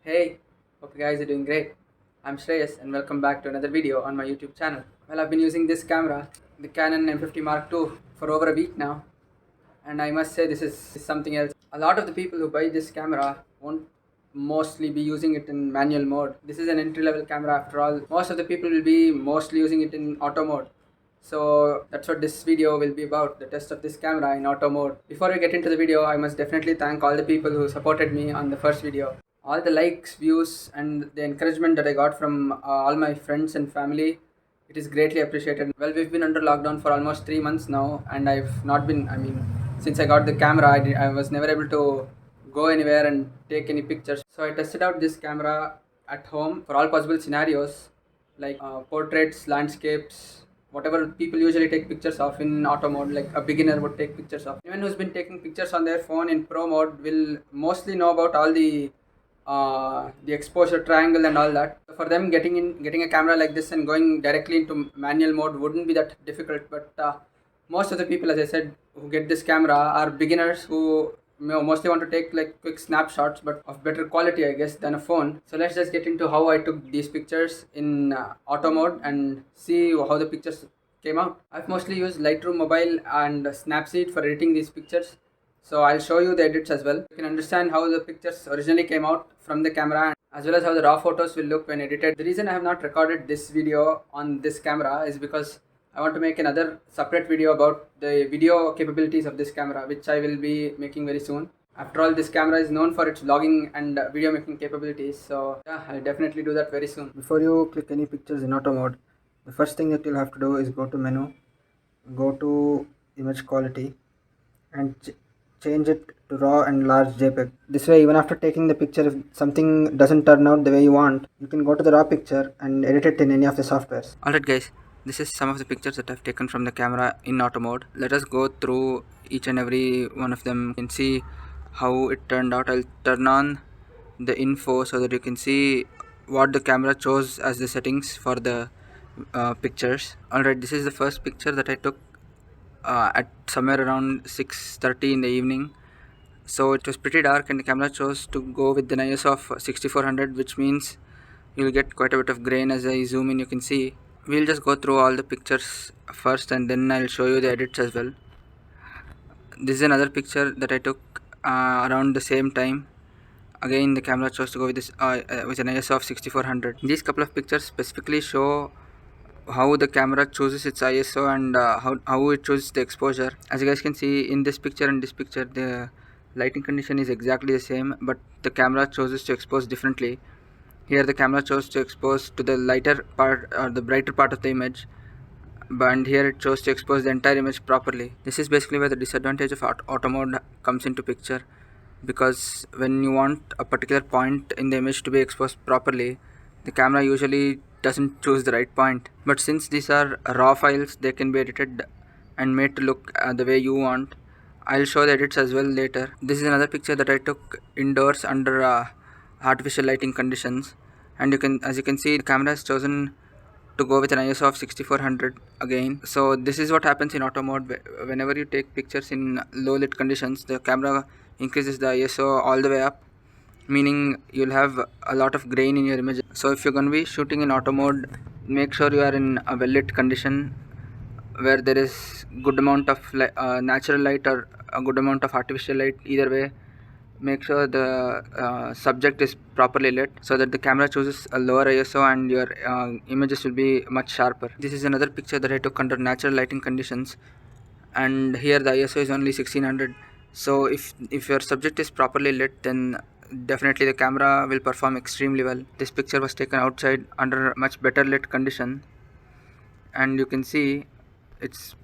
Hey, hope you guys are doing great. I'm Shreyas and welcome back to another video on my YouTube channel. Well, I've been using this camera, the Canon M50 Mark II, for over a week now, and I must say this is something else. A lot of the people who buy this camera won't mostly be using it in manual mode. This is an entry-level camera after all. Most of the people will be mostly using it in auto mode. So that's what this video will be about, the test of this camera in auto mode. Before we get into the video, I must definitely thank all the people who supported me on the first video. All the likes, views and the encouragement that I got from all my friends and family, it is greatly appreciated. Well, we've been under lockdown for almost 3 months now, and I've not been, since I got the camera, I was never able to go anywhere and take any pictures. So I tested out this camera at home for all possible scenarios like portraits, landscapes, whatever people usually take pictures of in auto mode, like a beginner would take pictures of. Anyone who's been taking pictures on their phone in pro mode will mostly know about all the exposure triangle and all that. So for them, getting a camera like this and going directly into manual mode wouldn't be that difficult. But most of the people, as I said, who get this camera are beginners who mostly want to take like quick snapshots, but of better quality, I guess, than a phone. So let's just get into how I took these pictures in auto mode and see how the pictures came out. I've mostly used Lightroom Mobile and Snapseed for editing these pictures. So I'll show you the edits as well. You can understand how the pictures originally came out from the camera, as well as how the raw photos will look when edited. The reason I have not recorded this video on this camera is because I want to make another separate video about the video capabilities of this camera, which I will be making very soon. After all, this camera is known for its vlogging and video making capabilities, so yeah, I'll definitely do that very soon. Before you click any pictures in auto mode, the first thing that you'll have to do is go to menu, go to image quality and change it to raw and large JPEG. This way, even after taking the picture, if something doesn't turn out the way you want, you can go to the raw picture and edit it in any of the softwares. Alright guys, this is some of the pictures that I've taken from the camera in auto mode. Let us go through each and every one of them and see how it turned out. I'll turn on the info so that you can see what the camera chose as the settings for the pictures. Alright, this is the first picture that I took at somewhere around 6:30 in the evening. So it was pretty dark and the camera chose to go with an ISO of 6400, which means you'll get quite a bit of grain. As I zoom in, you can see. We'll just go through all the pictures first and then I'll show you the edits as well. This is another picture that I took around the same time. Again, the camera chose to go with this with an ISO of 6400. These couple of pictures specifically show how the camera chooses its ISO and how it chooses the exposure. As you guys can see in this picture and this picture, the lighting condition is exactly the same, but the camera chooses to expose differently. Here the camera chose to expose to the lighter part or the brighter part of the image, and here it chose to expose the entire image properly. This is basically where the disadvantage of auto mode comes into picture, because when you want a particular point in the image to be exposed properly, the camera usually doesn't choose the right point. But since these are raw files, they can be edited and made to look the way you want. I'll show the edits as well later. This is another picture that I took indoors under artificial lighting conditions, and as you can see, the camera has chosen to go with an ISO of 6400 again. So this is what happens in auto mode. Whenever you take pictures in low lit conditions, the camera increases the ISO all the way up, meaning you'll have a lot of grain in your image. So if you're going to be shooting in auto mode, make sure you are in a well lit condition where there is good amount of natural light or a good amount of artificial light. Either way, make sure the subject is properly lit so that the camera chooses a lower ISO and your images will be much sharper. This is another picture that I took under natural lighting conditions, and here the ISO is only 1600. So if your subject is properly lit, then definitely the camera will perform extremely well. This picture was taken outside under much better lit condition, and you can see it's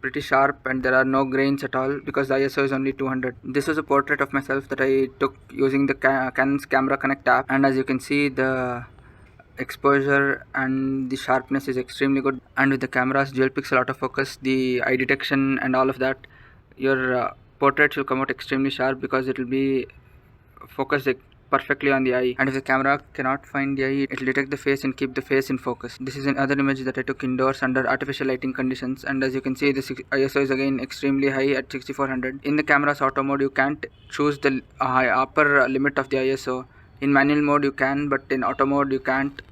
pretty sharp and there are no grains at all because the ISO is only 200. This was a portrait of myself that I took using the Canon's Camera Connect app, and as you can see, the exposure and the sharpness is extremely good, and with the camera's dual pixel autofocus, the eye detection and all of that, your portrait will come out extremely sharp because it will be focused perfectly on the eye, and if the camera cannot find the eye, it will detect the face and keep the face in focus. This is another image that I took indoors under artificial lighting conditions, and as you can see, the ISO is again extremely high at 6400. In the camera's auto mode, you can't choose the upper limit of the ISO. In manual mode you can, but in auto mode you can't.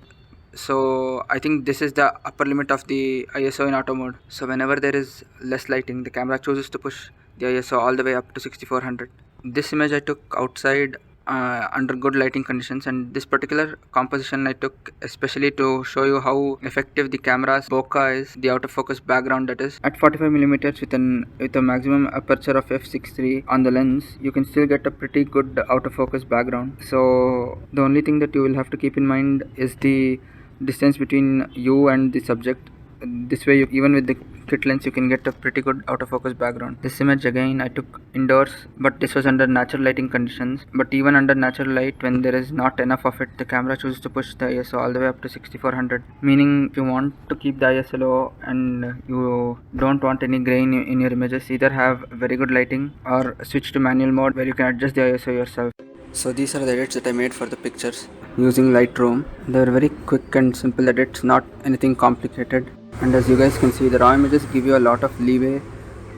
So I think this is the upper limit of the ISO in auto mode. So whenever there is less lighting, the camera chooses to push the ISO all the way up to 6400. This image I took outside under good lighting conditions, and this particular composition I took especially to show you how effective the camera's bokeh is, the out of focus background that is. At 45mm with a maximum aperture of f6.3 on the lens, you can still get a pretty good out of focus background. So the only thing that you will have to keep in mind is the distance between you and the subject. This way even with the kit lens you can get a pretty good out of focus background. This image again I took indoors, but this was under natural lighting conditions. But even under natural light, when there is not enough of it, the camera chooses to push the ISO all the way up to 6400, meaning if you want to keep the ISO low and you don't want any grain in your images, either have very good lighting or switch to manual mode where you can adjust the ISO yourself. So these are the edits that I made for the pictures using Lightroom. They are very quick and simple edits, not anything complicated. And as you guys can see, the raw images give you a lot of leeway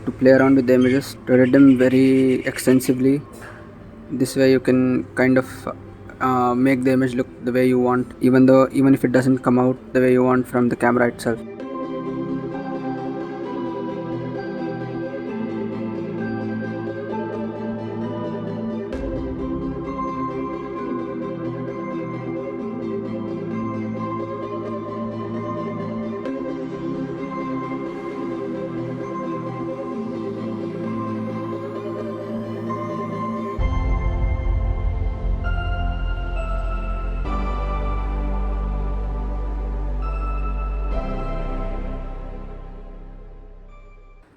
to play around with the images, to edit them very extensively. This way you can kind of make the image look the way you want, even if it doesn't come out the way you want from the camera itself.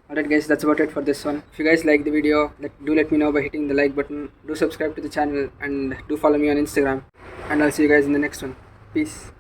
Alright guys, that's about it for this one. If you guys like the video, do let me know by hitting the like button. Do subscribe to the channel and do follow me on Instagram. And I'll see you guys in the next one. Peace.